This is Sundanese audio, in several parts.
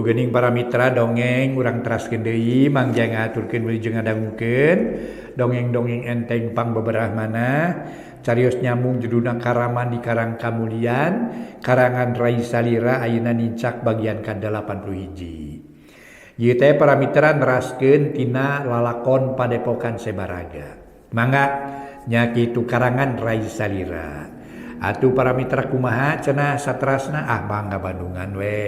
Gening para mitra dongeng urang teraskeun deui mangga ngaturkeun wilujeng ngadangukeun dongeng-dongeng enteng pangbeberahmana carios nyambung judulna Karaman di Karang Kamulian karangan Rai Salira ayeuna nincak bagian ka-81. Ieu teh para mitra neraskeun tina lalakon Padepokan Sebaraga. Mangga nya kitu karangan Rai Salira. Atuh para mitra kumaha cenah saterasna mangga Bandungan we.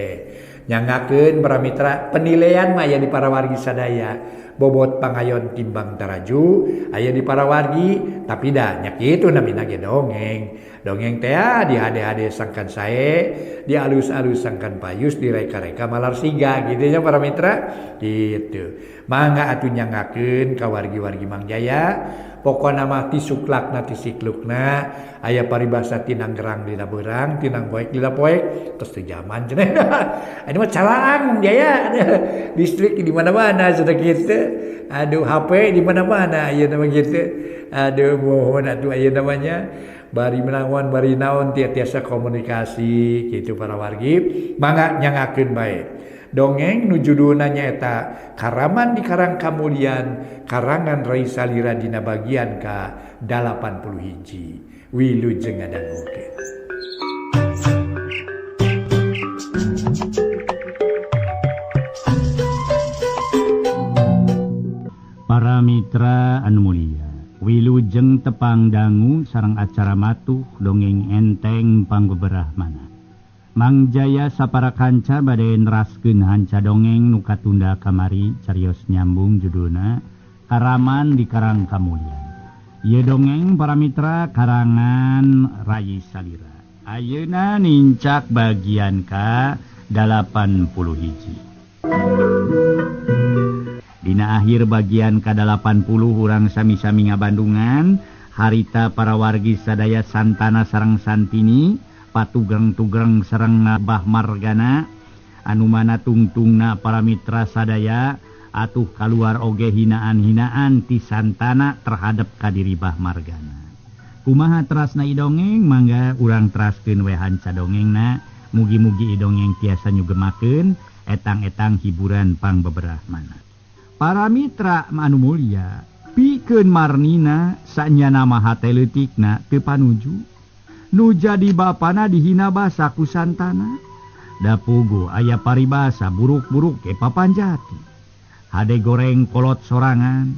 Nyangakeun para mitra penilaian mah aya di para wargi sadaya bobot pangayon timbang taraju aya di para wargi tapi dah nya kitu namina ge dongeng teh di hade-hade sangkan sae di alus-alus sangkan payus di reka-reka malar siga gitu nya para mitra gitu. Mangga atuh nyangakeun ka wargi-wargi Mang Jaya pokona mah ti suklakna ti siklukna aya paribasa tinanggerang dina beurang tinang poek dina poek tos teu zaman cenah anu mah calang Mang Jaya listrik di mana-mana cenah kitu aduh HP di mana-mana aya nama kitu aduh mohon atuh aya namanya bari menawan bari naon tiasa komunikasi gitu para wargi mangga nyangakeun bae dongeng nu judulna nyaeta Karaman di Karang Kamulian karangan Rai Salira dina bagian ka-81 wilujeng ngadangukeun. Para mitra anu mulia wilujeng tepang dangu sareng acara matuh dongeng enteng pangbeberahmana Mang Jaya sapara kanca bade neraskeun hanca dongeng nu katunda kamari carios nyambung judulna Karaman di Karang Kamulian. Ieu dongeng para mitra karangan Rai Salira. Ayeuna nincak bagian ka-81. Dina akhir bagian ka-80 urang sami-sami ngabandungan harita para wargi sadaya santana sareng santini patugreng-tugreng sareng Bah Margana anu mana tungtungna para mitra sadaya atuh kaluar oge hinaan-hinaan ti santana terhadap kadiri Bah Margana. Kumaha terasna idongeng mangga urang teraskeun we hanca dongengna mugi-mugi idongeng tiasa nyugemakeun etang-etang hiburan pangbeberahmana. Para mitra anu mulia pikeun marnina sanyana maha teleutikna teu panuju nu jadi bapana dihina basa ku santana da pugu aya paribasa buruk-buruk ke papanjati hade goreng kolot sorangan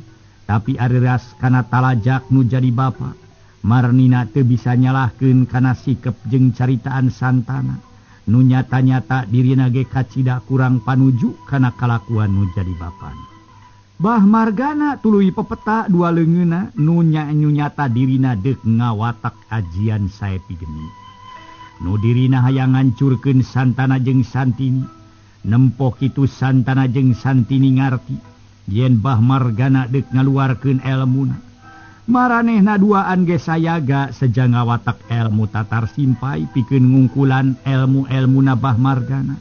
tapi ariras kana talajak nu jadi bapa marnina teu bisa nyalahkeun kana sikep jeung caritaan santana nu nyata-nyata dirina ge kacida kurang panuju kana kalakuan nu jadi bapana. Bah Margana tuluy pepeta dua leungeuna nu nyata dirina deuk ngawatak ajian sae pigeni. Nu dirina hayang ngancurkeun santana jeung santini. Nempo kitu santana jeung santini ngarti yen Bah Margana deuk ngaluarkeun elmuna. Maranehna duaan ge sayaga seja ngawatak elmu tatar simpai pikeun ngungkulan elmu-elmuna Bah Margana.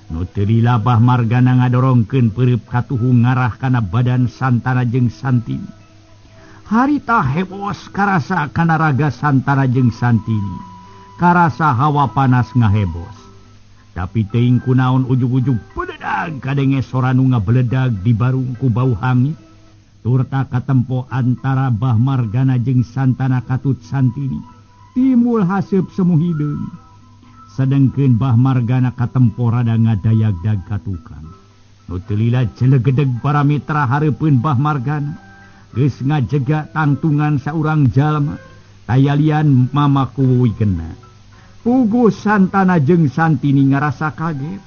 Nu teu lila Bah Margana ngadorongkeun peureup katuhu ngarah kana badan santana jeung santini. Harita hebos karasa kana raga santana jeung santini. Karasa hawa panas ngahebos. Tapi teuing kunaon ujug-ujug beledag kadenge sora nu ngabeledag di barung ku bau hangit. Turta katempo antara Bah Margana jeung santana katut santini. Timbul haseup semu hideung. Sedengkeun Bah Margana katempo rada ngadayagdag katukang. Nu teu lila jelegedeg para mitra hareupeun Bah Margana geus ngajega tangtungan saurang jalma tayalian mamaku wuwigena. Puguh santana jeung santini ngarasa kaget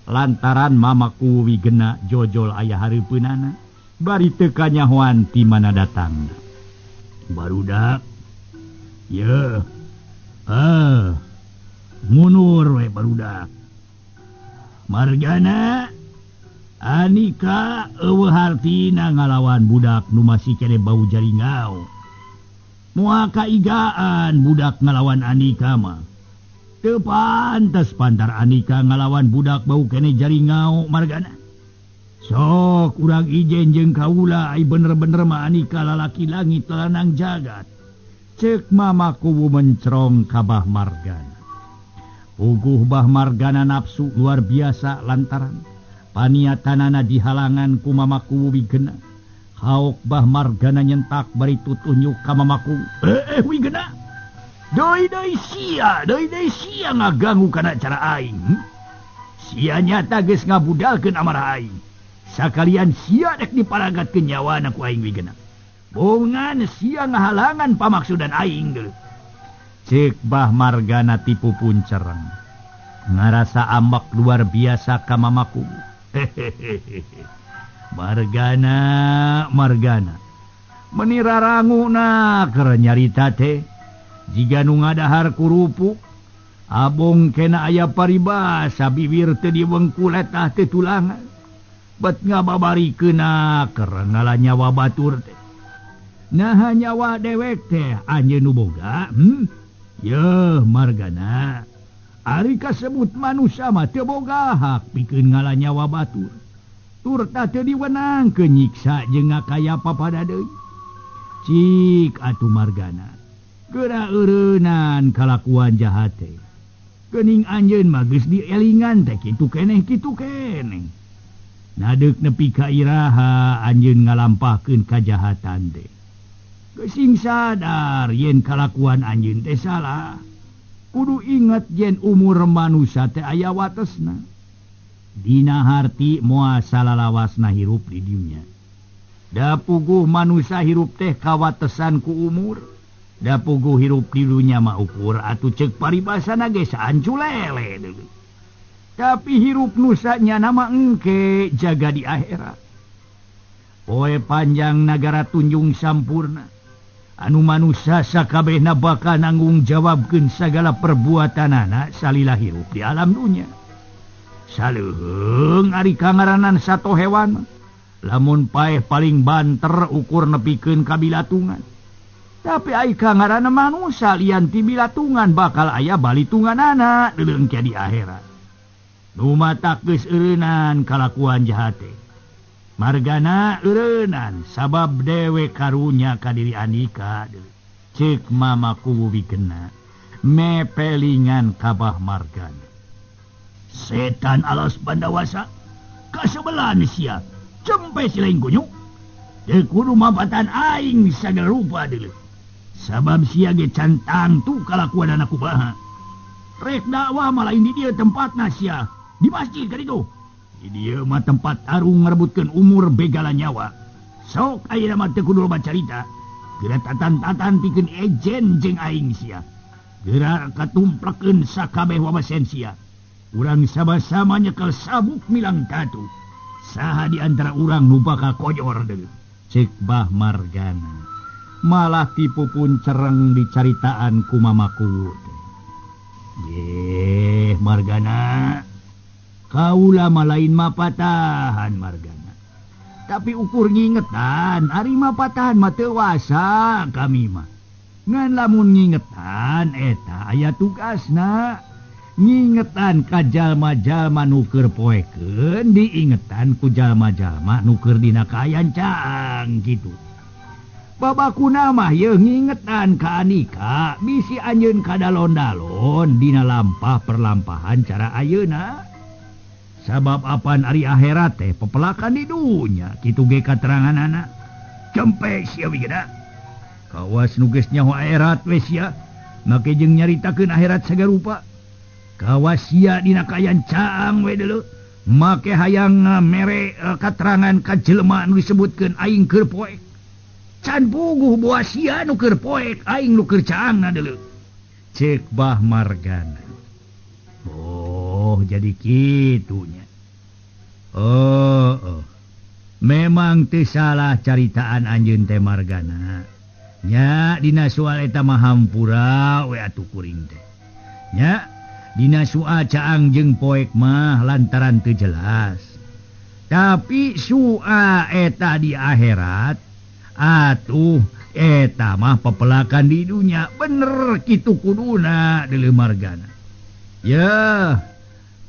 lantaran mamaku wuwigena jojol aya hareupeunana bari teu kanyahoan ti mana datang. Barudak. Yeuh. Munur we barudak. Margana anika eueuh hartina ngalawan budak nu masih kene bau jaringau. Moal kaigaan budak ngalawan anika mah. Teu pantes pantar anika ngalawan budak bau kene jaringau Margana. Sok urang ijen jeung kaula ai bener-bener mah anika lalaki langit lanang jagat. Ceuk mamaku mencrong ka Bah Margana. Puguh Bah Margana nafsu luar biasa lantaran paniatanana dihalangan ku Mamaku Wigena. Hauk Bah Margana nyentak bari tutunjuk ka Mamaku. Wigena. Doi sia ngaganggu kana cara aing. Sia nyata geus ngabudalkeun amarah aing. Sakalian sia dek diparagatkeun nyawana ku aing Wigena. Bongan sia ngahalangan pamaksudan aing geuleuh. Cek Bah Margana tipu puncereng. Ngarasa ambak luar biasa ka Mamaku. Margana. Meniraranguna keur nyarita teh. Jiga nu ngadahar kurupu. Abong kena aya paribasa bibir teu diwengkul etah teh tulangan. Bet ngababarikeuna keur ngala nyawa batur teh. Nah nyawa dewek teh anjeun nu boga. Yeuh Margana, ari kasebut manusia mah teu boga hak pikeun ngala nyawa batur. Tur teu diwenangkeun nyiksa jeung ngakaya papada deui. Cik atuh Margana, geura eureunnan kalakuan jahat teh. Geuning anjeun mah geus dielingan teh kitu keneh. Nadeuk nepi ka iraha anjeun ngalampahkeun kajahatan teh. Gesing sadar yen kalakuan anjeun teh salah. Kudu inget yen umur manusia teh aya watesna. Dina harti moal salalawasna hirup di dunya. Da puguh manusia hirup teh kawatesan ku umur. Da puguh hirup di dunya mah ukur atuh ceuk paribasana ge saancu lele deui. Tapi hirup nusa nyana mah engke jaga di akhirat. Poe panjang nagara tunjung sampurna. Anu manusia sakabehna bakal nanggung jawabkeun sagala perbuatanana salila hirup di alam dunya. Saleuheung ari kangaranan sato hewan, lamun paeh paling banter ukur nepikeun ka bilatungan. Tapi ai kangarana manusia lian ti bilatungan bakal aya balitunganana deuleuh engke di akhirat. Nu matak geus eureunnan kalakuan jahat teh. Margana eureunnan sabab dewe karunya ka diri andika cek Mamaku Wigena mepelingan ka Bah Margana. Setan alas bandawasa kasebelan sia cempe silain kunyu teu kudu mampatan aing sagala rupa deuleuh sabab sia ge cantang tu kalakuan anak kubaha rek dakwah malah di dieu tempatna sia di masjid ka ditu. Dia mah tempat arung ngarebutkeun umur begala nyawa. Sok ayeuna mah teu kudu loba carita. Geura tatan-tatan pikeun ejen jeung aing sia. Geura katumplekeun sakabeh wawasen sia. Urang sama-sama nyekel sabuk milang tatu. Saha di antara urang nu bakal koyor deuleuh. Cek Bah Margana. Malah tipu pun cereng dicaritaan ku Mamaku. Yeh Margana. Kaula malain mapatahan Margana. Tapi ukur ngingetan, ari mapatahan mah teu wasa kami mah. Ngan lamun ngingetan eta aya tugasna. Ngingetan ka jalma-jalma nu keur poekeun diingetan ku jalma-jalma nu keur dina kayancang kitu. Babakuna mah yeuh ngingetan ka anika bisi anjeun kadalon-dalon dina lampah perlampahan cara ayeuna. Sabab apaan ari akhirat teh pepelakan di dunya kitu ge kateranganana. Cempe sia Wigena. Kawas nu geus nyaho akhirat we sia make jeung nyaritakeun akhirat sagarupa. Kawas sia dina kayancang we deuleuh make hayang mere katerangan ka jelema nu disebutkeun aing keur poek. Can puguh boa sia nu keur poek aing nu keur caangna deuleuh. Cek Bah Margana. Oh, jadi kitunya. Oh. Memang teu salah caritaan anjeun teh Margana. Nya dina soal eta mah hampura we atuh kuring teh. Nya dina soal caang jeung poek mah lantaran teu jelas. Tapi soal eta di akhirat atuh eta mah pepelakan di dunya. Bener kitu kuduna deuleuh Margana. Ya,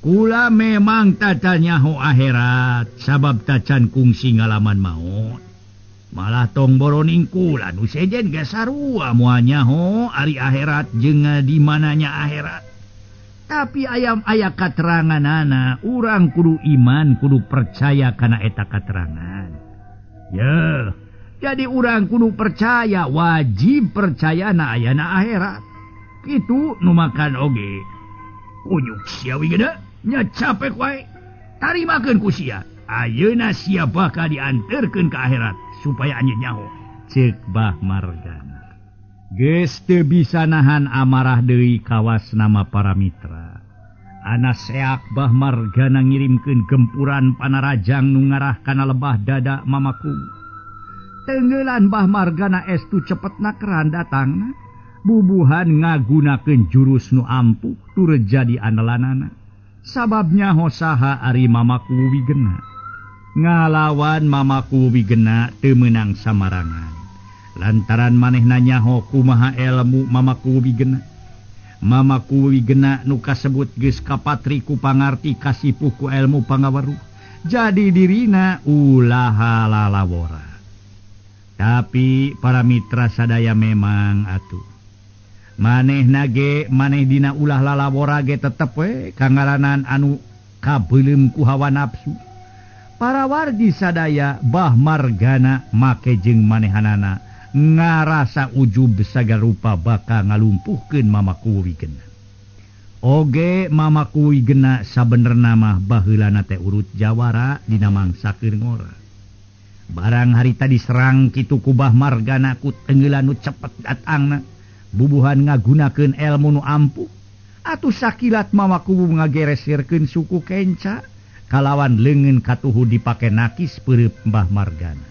kula memang tacan nyaho akhirat sabab tacan kungsi ngalaman maut. Malah tong boroning kula nu sejen ge sarua moal nyaho ari akhirat jeung di mananya akhirat. Tapi ayam aya katerangan anak urang kudu iman kudu percaya kana eta katerangan. Ya, jadi urang kudu percaya wajib percaya na ayana akhirat. Kitu nu makan oge. Unyuk sia wigena nya capek wae. Tarimakeun ku sia. Ayeuna sia bakal dianterkeun ka akhirat supaya anjeun nyaho. Ceuk Bah Margana. Geus teu bisa nahan amarah deui kawas nama para mitra. Ana seak Bah Margana ngirimkeun gempuran panarajang nu ngarah kana lebah dada mamaku. Tenggelan Bah Margana estu cepetna keran datangna. Bubuhan ngagunakeun jurus nu ampuh tur jadi andalanana. Sababnya hosaha ari mamaku wigena. Ngalawan mamaku wigena teu meunang samarangan. Lantaran manehna nyaho kumaha ilmu mamaku wigena. Mamaku wigena nu kasebut geus kapatri ku pangarti kasipuh ku ilmu pangaweruh. Jadi dirina ulah lalawora. Tapi para mitra sadaya memang atuh. Manehna ge maneh dina ulah lalawora ge tetep we kangaranan anu kabeulem ku hawa nafsu. Para wargi sadaya Bah Margana make jeung manehanana ngarasa ujub sagarupa bakal ngalumpuhkeun mamaku wigena. Oge mamaku wigena sabenerna mah baheulana teh urut jawara dina mangsa keur ngora. Barang harita diserang kitu ku Bah Margana ku tenggelan nu cepet datangna. Bubuhan ngagunakeun ilmu nu ampuh. Atuh sakilat mamaku ngageresirkeun suku kenca kalawan leungeun katuhu dipake nakis peureup Bah Margana.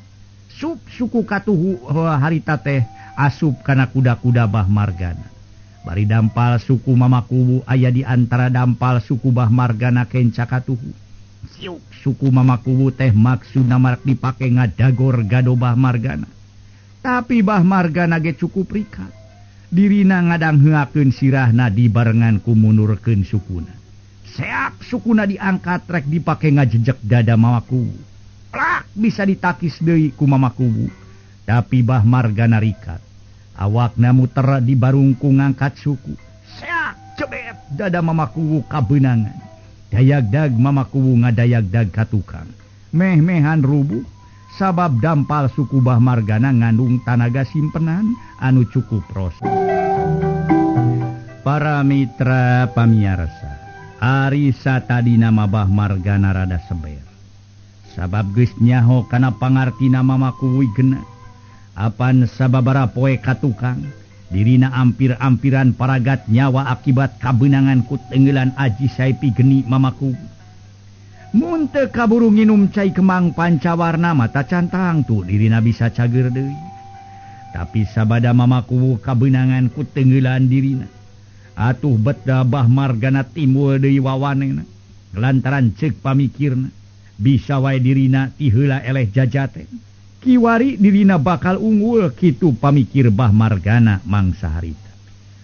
Suku katuhu harita teh asup kana kuda-kuda Bah Margana. Bari dampal suku mamaku aya di antara dampal suku Bah Margana kenca katuhu. Suku mamaku teh maksudna marak dipake ngadagor gado Bah Margana. Tapi Bah Margana ge cukup rikat. Dirina ngadangheuakeun sirahna dibarengan ku munurkeun sukuna. Seak sukuna diangkat rek dipake ngajejek dada mamaku. Plak bisa ditakis deui ku mamaku. Tapi Bah Margana rikat. Awakna muter di barungku ngangkat suku. Seak cebet dada mamaku kabeunangan. Dayagdag mamaku ngadayagdag ka tukang. Meh-mehan rubuh. Sabab dampal suku Bah Margana ngandung tanaga simpenan anu cukup proses. Para mitra pamiarsa, ari satadi nama Bah Margana rada seber. Sabab geus nyaho kana pangartina mamaku wigena. Apan sababara poe katukang, dirina ampir-ampiran paragat nyawa akibat kabeunangan ku tenggelan aji saepi geni mamaku. Mun teu kaburu nginum cai kemang pancawarna mata cantang tuh dirina bisa cager deui. Tapi sabada mamaku kabeunangan ku tenggelan dirina. Atuh betda Bah Margana timbul deui wawanena. Lantaran ceuk pamikirna bisa wae dirina ti heula eleh jajate. Kiwari dirina bakal unggul kitu pamikir Bah Margana mangsa harita.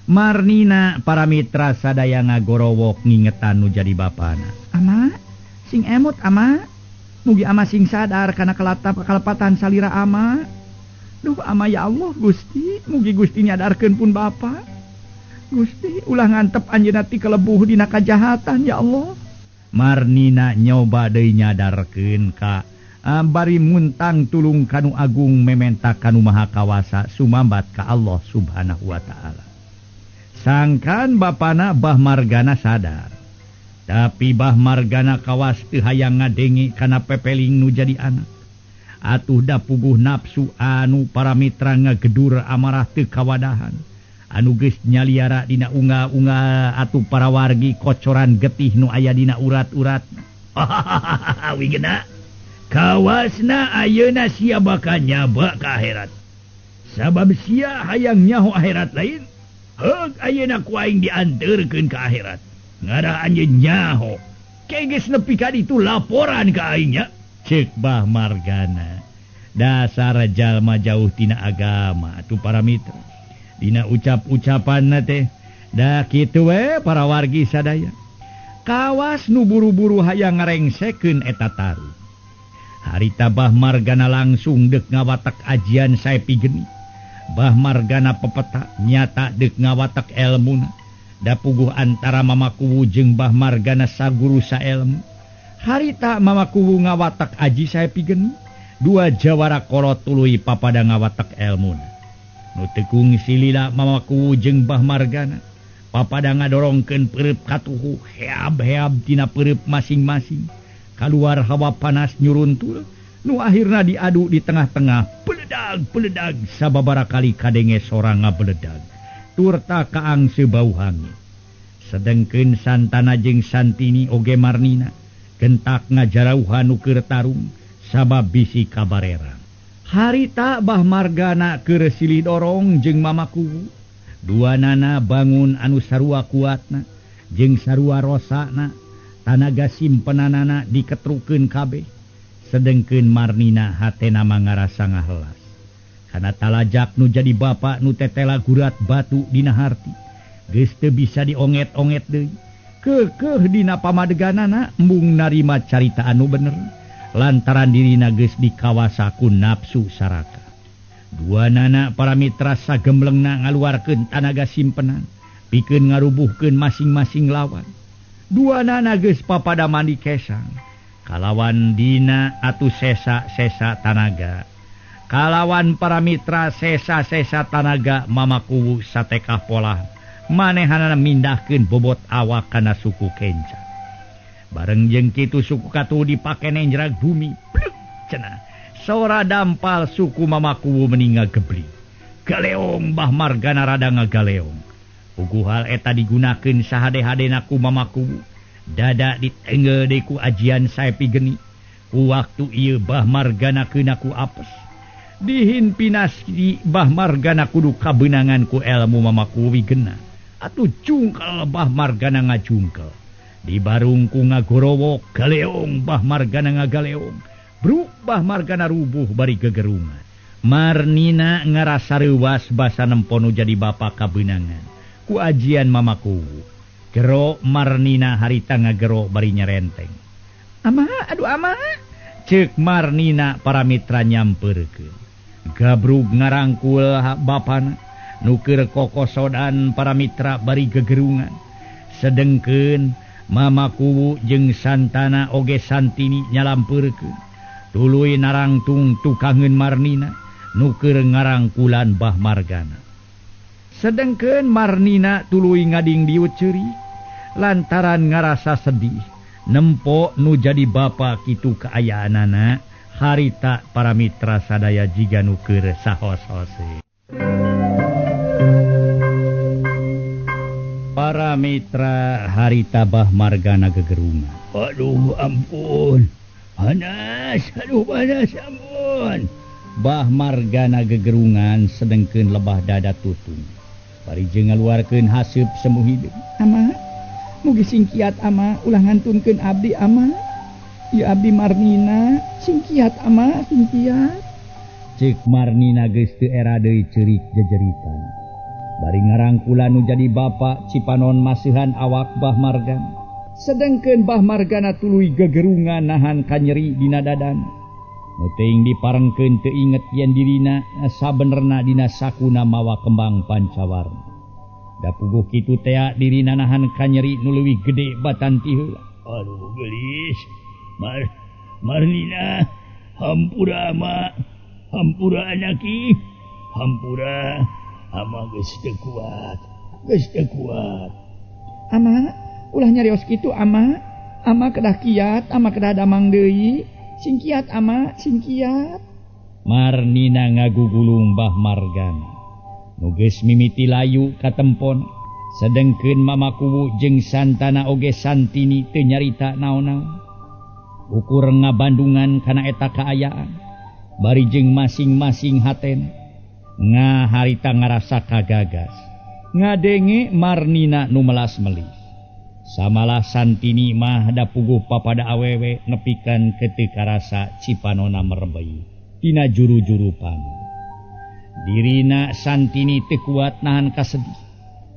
Marnina para mitra sadaya ngagorowok ngingetan nu jadi bapana. Ama sing emot ama, mugi ama sing sadar karena kalepatan salira ama. Duh ama ya Allah Gusti, mugi Gusti nyadarkeun pun bapa. Gusti ulah ngantep anjeunna ti kelebuh dina kajahatan ya Allah. Marnina nyoba deui nyadarkeun ka bari muntang tulung kanu agung mementa kanu maha kawasa sumambat ka Allah Subhanahu wa taala. Sangkan bapana Bah Margana sadar. Tapi Bah Margana kawas teu hayang ngadenge kana pepeling nu jadi anak. Atuh da puguh nafsu anu para mitra ngagedur amarah teu kawadahan. Anu geus nyaliara dina unga-unga atuh para wargi kocoran getih nu aya dina urat-urat. Wigena kawasna ayeuna sia bakal nyaba ka akhirat. Sabab sia hayang nyaho akhirat lain. Heug ayeuna ku aing dianterkeun ka akhirat. Ngara anjeun nyaho. Keges nepi ka ditu laporan ka aingnya. Ceuk Bah Margana. Dasar jalma jauh tina agama atuh para mitra. Dina ucap-ucapanna teh da kitu we para wargi sadaya. Kawas nu buru-buru hayang ngarengsekeun eta taru. Harita Bah Margana langsung deuk ngawatak ajian saepi geni. Bah Margana pepeta nyata deuk ngawatak elmuna. da puguh antara mamakuwu jeung Mbah Margana saguru saelmu. Harita mamakuwu ngawatak aji sae pigeni, dua jawara kolot tuluy papada ngawatak elmuna. Nu tekung silila mamakuwu jeung Mbah Margana, papada ngadorongkeun pereup katuhu heab-heab tina pereup masing-masing. Kaluar hawa panas nyuruntul, nu akhirna diadu di tengah-tengah, peledag sababara kali kadenge sorang ngabeledag. Turta kaang sebau hangi. Sedengkeun Santana jeung Santini oge Marnina gentak ngajarauhan nu keur tarung sabab bisi kabarerang. Harita Mbah Margana keur silih dorong jeung mamakuwu. Duanana bangun anu sarua kuatna jeung sarua rosana, tanaga simpenanana diketrukeun kabeh. Sedengkeun Marnina hatena mangarasa ngahelas. Kana talajak nu jadi bapa nu tetela gurat batu dina harti, geus teu bisa dionget-onget deui. Keukeuh dina pamadeganana embung narima carita anu bener, lantaran dirina geus dikawasa ku nafsu saraka. Duanana para mitra sagemblengna ngaluarkeun tanaga simpenan, pikeun ngarubuhkeun masing-masing lawan. Duanana geus papada mandi kesang, kalawan dina atuh sesa-sesa tanaga. Kalawan para mitra sesa-sesa tanaga mamakuwu satekah pola manehanana mindahkeun bobot awak kana suku Kenca. Bareng jeung kitu suku katu dipake nenjrag bumi, pluk cenah. Sora dampal suku mamakuwu meninggal gebli. Galeong Mbah Margana rada ngagaleong. Puguh hal eta digunakeun sahade-hadena ku mamakuwu. Dada ditenggel deui ku ajian sae pigeni. Ku waktu ieu Mbah Margana keuna ku apes. Dihin pinas di Mbah Margana kudu kabeunangan ku elmu mamakuwu wigena. Atuh cungkel Mbah Margana ngajungkel. Di barung ku ngagorowo galeong Mbah Margana ngagaleong. Bruk Mbah Margana rubuh bari gegerungan. Marnina ngarasa reuwas basa nempono jadi bapa kabeunangan ku ajian mamakuwu. Gero Marnina harita ngagero bari nyerenteng. Ama, aduh ama, ceuk Marnina para mitra nyampeurkeun. Gabrug ngarangkul bapana, nu keur kokosodan para mitra bari gegerungan. Sedengkeun mamakuwu jeung Santana oge Santini nyalampeurkeun. Tuluy narangtung tukangeun Marnina nu keur ngarangkulan Mbah Margana. Sedengkeun Marnina tuluy ngading diut ceuri lantaran ngarasa sedih nempo nu jadi bapa kitu kaayaanana. Harita para mitra sadaya jiga nu keur sahos-hose. Para mitra harita Mbah Margana gegerungan. Aduh ampun, panas, aduh panas ampun. Mbah Margana gegerungan sedengkeun lebah dada tutung. Bari jeung ngaluarkeun haseup semu hideung. Ama, mugi singkiat ama ulah ngantunkeun abdi ama. Ya abdi Marnina, singkiat ama, singkiat. Ceuk Marnina geus teu era deui ceurik jejeritan. Bari ngarangkulan nu jadi bapa cipanon maseuhan awak Mbah Margana. Sedengkeun Mbah Margana tuluy gegerungan nahan kanyeri dina dadana. Nu teuing diparengkeun teu inget yen dirina sabenerna dina sakuna mawa kembang pancawarna. Da puguh kitu tea dirina nahan kanyeri nu leuwih gede batan ti heula. Aduh gelis. Marnina, hampura ama, hampura anaki, hampura ama geus teu kuat. Ama, ulah nyarios kitu ama kedah kiat, ama kedah damang deui, singkiat ama, singkiat. Marnina ngagugulung Mbah Margana. Nu geus mimiti layu katempon, sedengkeun mamakuwu jeung Santana oge Santini teu nyarita naon-naon. Ukur ngabandungan kana eta kaayaan, bari jeung masing-masing haten ngaharita ngarasa kagagas. Ngadenge Marnina nu melas-melis. Samalah Santini mah da puguh papada awewe nepikeun keteu karasa cipanona merebei tina juru-juru panon. Dirina Santini teu kuat nahan kasedih.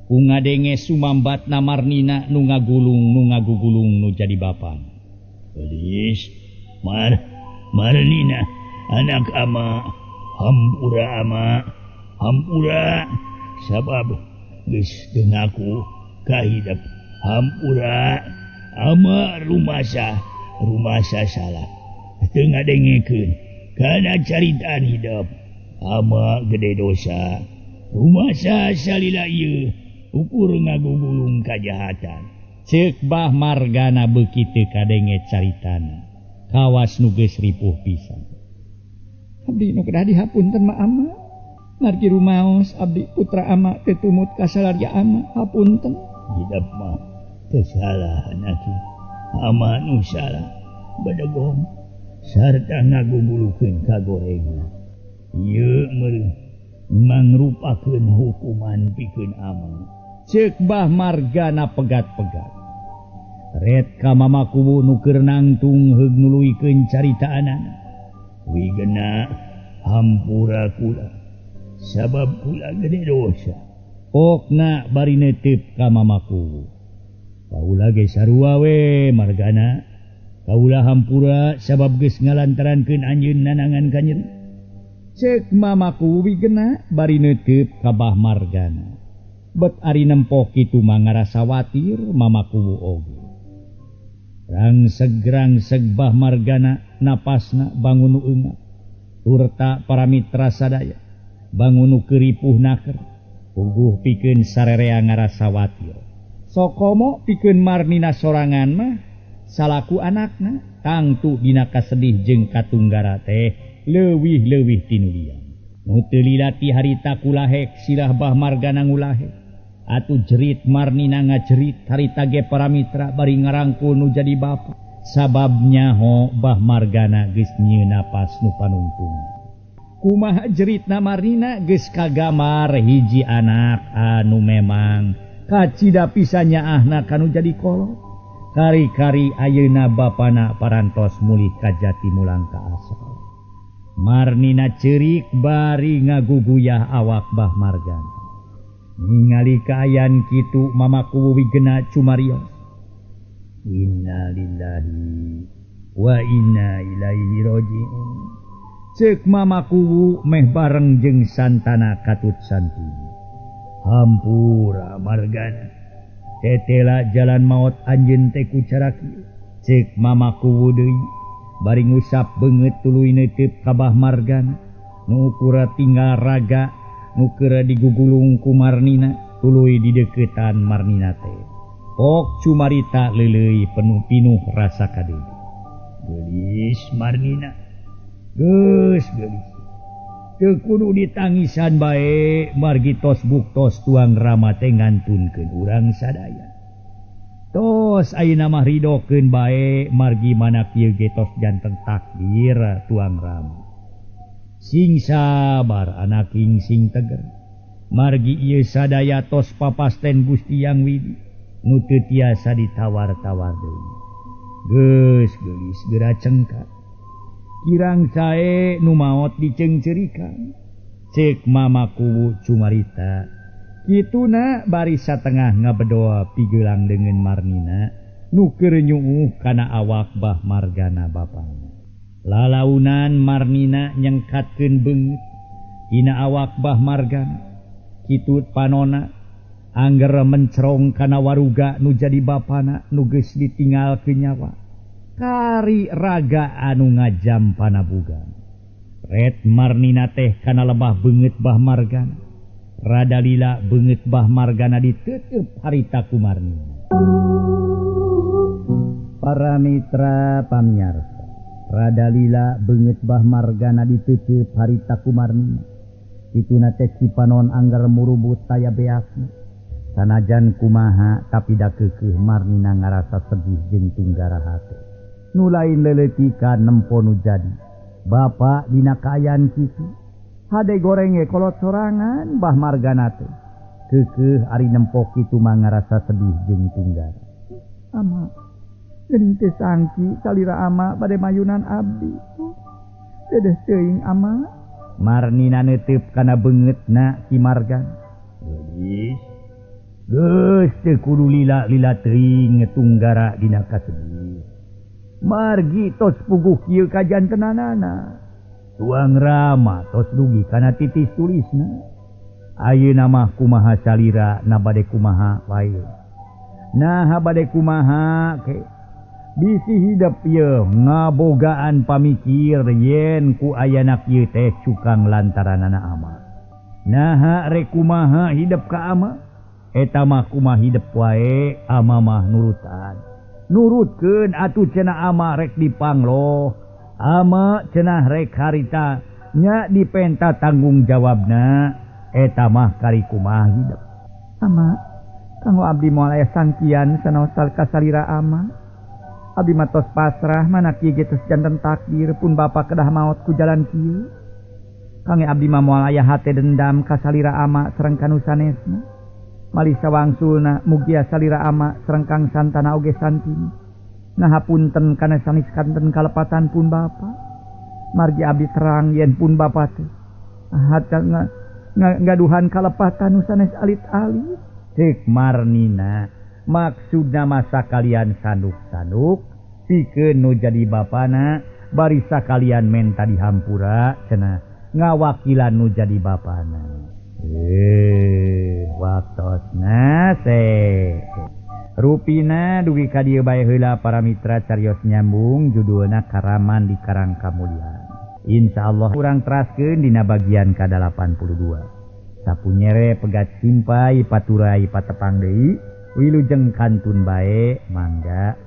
Ku ngadenge sumambatna Marnina nu ngagugulung nu jadi bapana. Gelis, Marnina, anak ama, hampura sabab geus geung aku kahidap hampura ama rumasa salah tengah dengekeun kana caritaan hidup ama gede dosa rumasa salila ieu ukur ngagugulung kajahatan ceuk Bah Margana beuki teu kadenge caritana kawas nu geus ripuh pisan. Abdi nu kedah dihapunten ma ama margi rumaos abdi putra ama teu tumut ka salaria ama hapunten. Hidup mah teu salah anaki ama nu salah badegong sarta ngagugulukeun kagorengna ieu meureun mangrupakeun hukuman pikeun ama ceuk Bah Margana pegat-pegat. Red ka mamaku nu keur nangtung heug nuluikeun caritaanana wigena hampura kula sabab kula gede dosa pokna bari neuteup ka mamaku kaula ge sarua we Margana kaula hampura sabab geus ngalantarankeun anjeun nanangan ka nyeri ceuk mamaku wigena bari neuteup ka Bah Margana bet ari nempo kitu mah ngarasa watir mamaku oge rangseg Bah Margana napasna bangun nu eungap turta para mitra sadaya bangun nu keripuh naker puguh pikeun sarerea ngarasa watir sokomo pikeun Marnina sorangan mah salaku anakna tangtu dina kasedih jeung katunggara teh leuwih-leuwih tinu liang nu teu lila ti harita kulahek silah Bah Margana ngulahek atuh jerit Marnina ngajerit harita ge para mitra bari ngarangkul nu jadi bapa sababnya ho Bah Margana geus nyieun napas nu panungtung kumaha jeritna Marnina geus kagamar hiji anak anu memang kacida pisan nyaahna kanu jadi kolot kari-kari ayeuna bapana parantos mulih ka jati mulang ka asal. Marnina ceurik bari ngaguguyah awak Bah Margana ningali kaayaan kitu mamaku wigena cumarios innalillahi wa inna ilaihi rajiun ceuk mamaku meh bareng jeung santana katut santuni hampura Margana tetela jalan maot anjeun teh ku cara kieu ceuk mamaku deui bari ngusap beungeut tuluy neuteup ka Bah Margana nu ukura tinggal raga nu keur digugulung ku Marnina tuluy di deukeutan Marnina teh pok cumarita leuleuy penuh rasa kadede geulis Marnina geus geulis teu kudu ditangisan bae margi tos buktos tuang rama teh ngantunkeun urang sadaya tos ayeuna mah ridokeun bae margi mana kieu ge tos janten takdir tuang rama sing sabar anaking sing teger margi ieu sadaya tos papasten Gusti Yang Widi nu teu tiasa ditawar-tawar deui geus geulis geura cengkat kirang sae nu maot diceungceurikan ceuk mamaku cumarita kituna bari satengah ngabedoa pigeulang dengan Marnina nu keur nyuuh kana awak Bah Margana bapana lalaunan Marnina nyengkatkeun beungeut dina awak Bah Margana kitu panona angger mencrong kana waruga nu jadi bapana nu geus ditinggalkeun nyawa kari raga anu ngajam panabugan red Marnina teh kana lebah beungeut Bah Margana rada lila beungeut Bah Margana diteuteub harita ku Marnina. Para mitra pamiarsa rada lila beungeut Bah Margana diteuteub harita ku Marnina kituna teh cipanon anggar murubut taya beakna sanajan kumaha tapi da keukeuh Marnina ngarasa sedih jeung tunggara hate nu lain leuleutik ka nempo nu jadi bapa dina kaayaan kitu hade goreng ge kolot sorangan Bah Margana teh keukeuh ari nempo kitu mah ngarasa sedih jeung tunggara ama geuning teh sangki salira ama bade mayunan abdi dedeh teuing ama Marnina neuteup kana beungeutna si Margana geus teu kudu lila-lila teuing tunggara dina kasedih margi tos puguh kieu ka jantenanana tuang rama tos dugi kana titis tulisna ayeuna mah kumaha salira na bade kumaha wae Nah bade kumaha ke bisi hidup ye ngabogaan pamikir yen ku ayanak ye teh cukang lantaran anak ama. Nah rek kumaha hidup ka ama eta mah kumaha hidup wae ama mah nurutan. Nurutkeun atuh cenah ama rek dipangloh. Ama cenah rek harita nya dipenta tanggung jawabna eta mah kari kumaha hidup. Ama kanggo abdi moal aya sangkian sanaos kasalira ama. Abdi mah tos pasrah manak ieu geus janten takdir pun bapa kedah maot ku jalan kieu. Kangge abdi mah moal aya hate dendam ka salira ama sareng kanu sanesna. Malih sawangsulna mugia salira ama sareng Kang Santana oge santini. Ngahapunten kana sanes kanten kalepatan pun bapa. Margi abdi terang yen pun bapa teh hata ngaduhan kalepatan nu sanes alit-alit. Cek Marnina maksudna masa kalian sanduk-sanduk pikeun nu jadi bapana bari sakalian menta dihampura cenah ngawakilan nu jadi bapana. Waktosna se rupina dugi ka dieu bae heula para mitra carios nyambung judulna Karaman di Karang Kamulian. Insyaallah urang teraskeun dina bagian ka-82. Sapunyere pegat simpai paturai patepang deui wilujeng kantun bae mangga